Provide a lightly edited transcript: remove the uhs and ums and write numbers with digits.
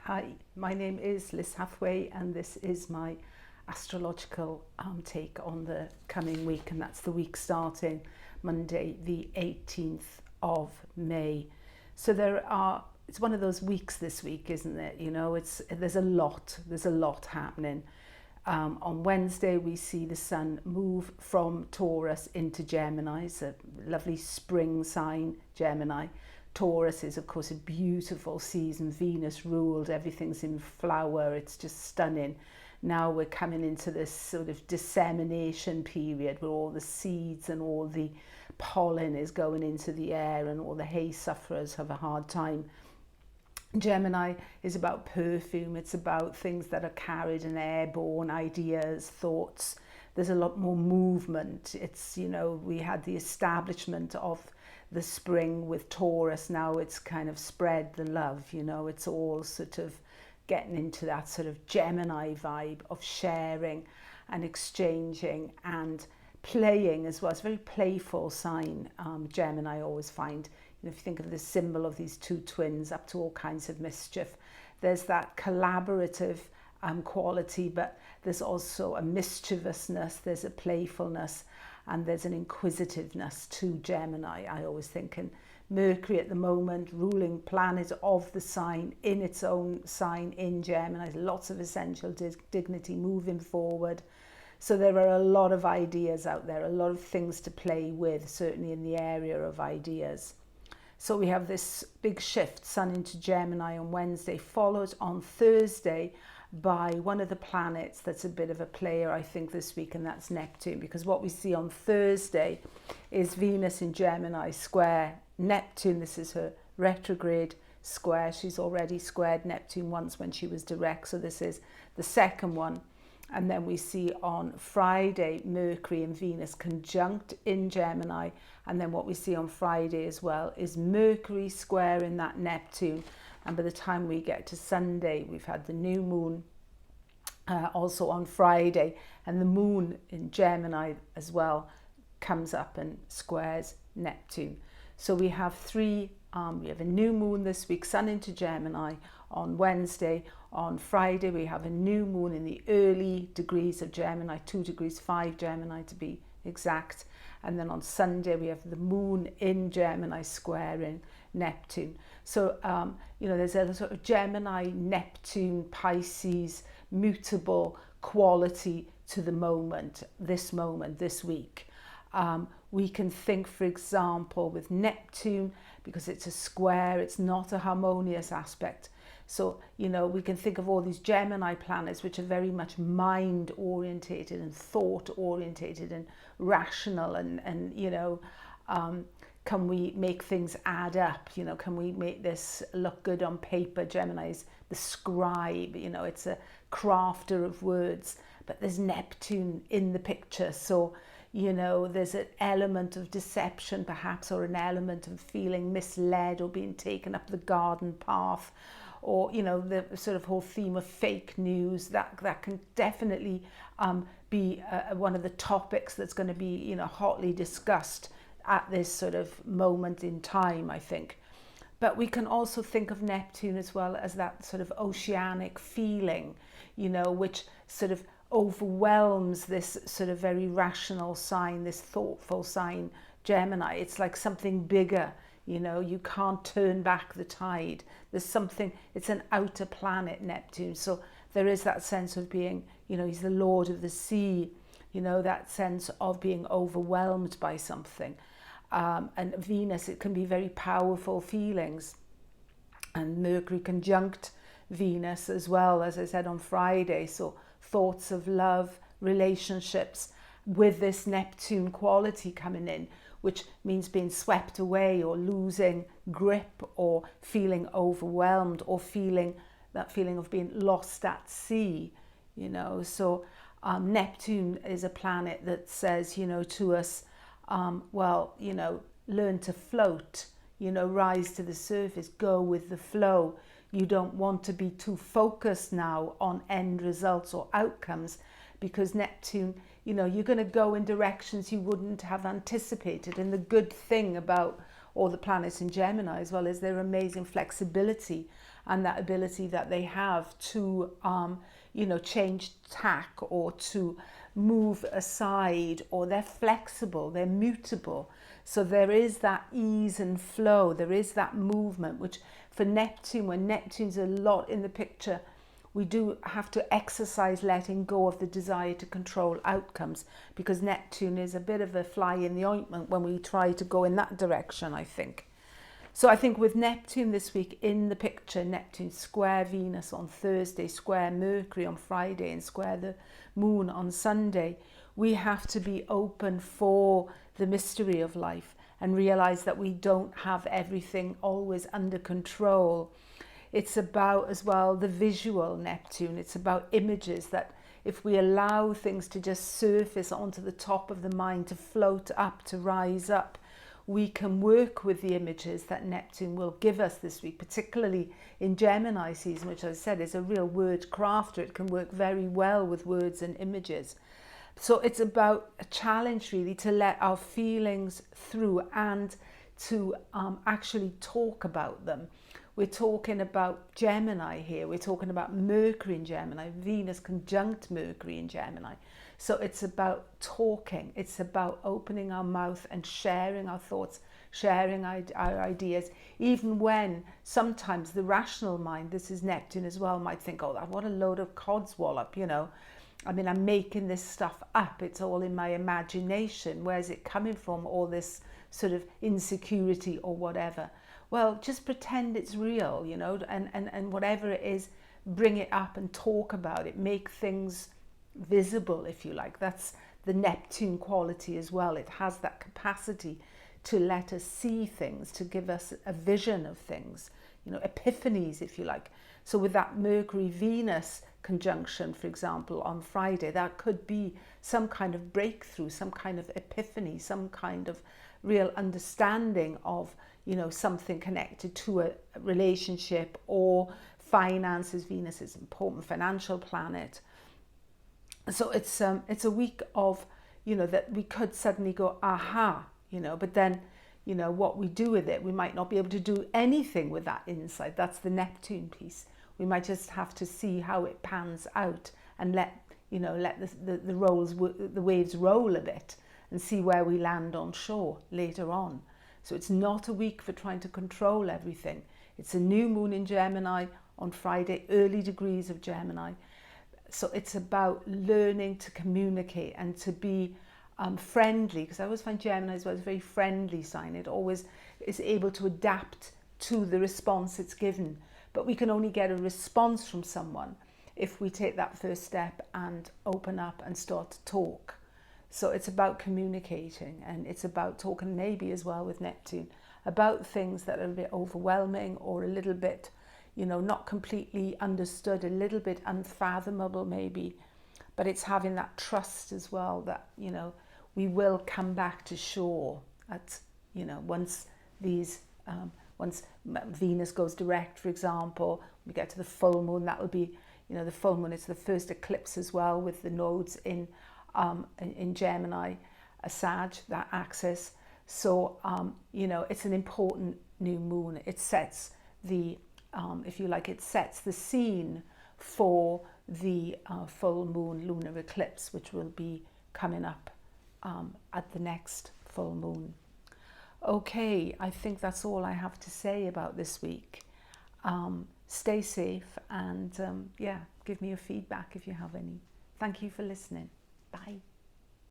Hi, my name is Liz Hathway and this is my astrological take on the coming week, and that's the week starting Monday the 18th of May. So it's one of those weeks this week, isn't it? You know, there's a lot happening. On Wednesday we see the sun move from Taurus into Gemini. It's a lovely spring sign, Gemini. Taurus is of course a beautiful season, Venus ruled, everything's in flower, it's just stunning. Now we're coming into this sort of dissemination period where all the seeds and all the pollen is going into the air and all the hay sufferers have a hard time. Gemini is about perfume, it's about things that are carried and airborne, ideas, thoughts. There's a lot more movement. It's, you know, we had the establishment of the spring with Taurus, now it's kind of spread the love, you know, it's all sort of getting into that sort of Gemini vibe of sharing and exchanging and playing as well. It's a very playful sign, Gemini, I always find. You know, if you think of the symbol of these two twins, up to all kinds of mischief. There's that collaborative quality, but there's also a mischievousness, there's a playfulness, and there's an inquisitiveness to Gemini, I always think. And Mercury at the moment, ruling planet of the sign, in its own sign in Gemini, lots of essential dignity moving forward. So there are a lot of ideas out there, a lot of things to play with, certainly in the area of ideas. So we have this big shift, Sun into Gemini on Wednesday, followed on Thursday by one of the planets that's a bit of a player, I think, this week, and that's Neptune. Because what we see on Thursday is Venus in Gemini square Neptune. This is her retrograde square. She's already squared Neptune once when she was direct, so this is the second one. And then we see on Friday Mercury and Venus conjunct in Gemini, and then what we see on Friday as well is Mercury square in that Neptune. And by the time we get to Sunday, we've had the new moon also on Friday, and the moon in Gemini as well comes up and squares Neptune. So we have we have a new moon this week, Sun into Gemini on Wednesday. On Friday we have a new moon in the early degrees of Gemini, 2 degrees 5 Gemini to be exact. And then on Sunday we have the moon in Gemini squaring Neptune. So, you know, there's a sort of Gemini, Neptune, Pisces, mutable quality to the moment, this week. We can think, for example, with Neptune, because it's a square, it's not a harmonious aspect. So, you know, we can think of all these Gemini planets, which are very much mind orientated and thought orientated and rational and you know, can we make things add up? You know, can we make this look good on paper? Gemini is the scribe, you know, it's a crafter of words, but there's Neptune in the picture. So, you know, there's an element of deception perhaps, or an element of feeling misled or being taken up the garden path, or, you know, the sort of whole theme of fake news, that can definitely be one of the topics that's going to be, you know, hotly discussed at this sort of moment in time, I think. But we can also think of Neptune as well as that sort of oceanic feeling, you know, which sort of overwhelms this sort of very rational sign, this thoughtful sign, Gemini. It's like something bigger, you know, you can't turn back the tide. There's something, it's an outer planet, Neptune. So there is that sense of being, you know, he's the lord of the sea, you know, that sense of being overwhelmed by something. And Venus, it can be very powerful feelings. And Mercury conjunct Venus as well, as I said, on Friday. So thoughts of love, relationships with this Neptune quality coming in, which means being swept away or losing grip or feeling overwhelmed or feeling that feeling of being lost at sea, you know. So Neptune is a planet that says, you know, to us, well, you know, learn to float, you know, rise to the surface, go with the flow. You don't want to be too focused now on end results or outcomes, because Neptune, you know, you're going to go in directions you wouldn't have anticipated. And the good thing about all the planets in Gemini as well is their amazing flexibility and that ability that they have to, you know, change tack or to move aside, or they're flexible, they're mutable. So there is that ease and flow, there is that movement, which for Neptune, when Neptune's a lot in the picture, we do have to exercise letting go of the desire to control outcomes, because Neptune is a bit of a fly in the ointment when we try to go in that direction, I think. So I think with Neptune this week in the picture, Neptune square Venus on Thursday, square Mercury on Friday, and square the Moon on Sunday, we have to be open for the mystery of life and realize that we don't have everything always under control. It's about as well the visual Neptune. It's about images, that if we allow things to just surface onto the top of the mind, to float up, to rise up, we can work with the images that Neptune will give us this week, particularly in Gemini season, which, as I said, is a real word crafter. It can work very well with words and images. So it's about a challenge really to let our feelings through and to actually talk about them. We're talking about Gemini here. We're talking about Mercury in Gemini, Venus conjunct Mercury in Gemini. So it's about talking. It's about opening our mouth and sharing our thoughts, sharing our ideas, even when sometimes the rational mind, this is Neptune as well, might think, oh, what a load of codswallop, you know. I mean, I'm making this stuff up. It's all in my imagination. Where's it coming from? All this sort of insecurity or whatever. Well, just pretend it's real, you know, and whatever it is, bring it up and talk about it. Make things visible, if you like. That's the Neptune quality as well. It has that capacity to let us see things, to give us a vision of things, you know, epiphanies, if you like. So with that Mercury-Venus conjunction, for example, on Friday, that could be some kind of breakthrough, some kind of epiphany, some kind of real understanding of, you know, something connected to a relationship or finances. Venus is an important financial planet. So it's a week of, you know, that we could suddenly go, aha, you know, but then, you know, what we do with it, we might not be able to do anything with that insight. That's the Neptune piece. We might just have to see how it pans out and let the waves roll a bit and see where we land on shore later on. So it's not a week for trying to control everything. It's a new moon in Gemini on Friday, early degrees of Gemini. So it's about learning to communicate and to be friendly, because I always find Gemini as well is a very friendly sign. It always is able to adapt to the response it's given. But we can only get a response from someone if we take that first step and open up and start to talk. So it's about communicating, and it's about talking maybe as well with Neptune about things that are a bit overwhelming or a little bit, you know, not completely understood, a little bit unfathomable maybe. But it's having that trust as well that, you know, we will come back to shore at, you know, once Venus goes direct, for example, we get to the full moon, that will be, you know, the full moon is the first eclipse as well, with the nodes in Gemini, a Sag, that axis. So, you know, it's an important new moon. It sets the, if you like, it sets the scene for the full moon lunar eclipse, which will be coming up at the next full moon. Okay, I think that's all I have to say about this week. Stay safe and yeah, give me your feedback if you have any. Thank you for listening. Bye.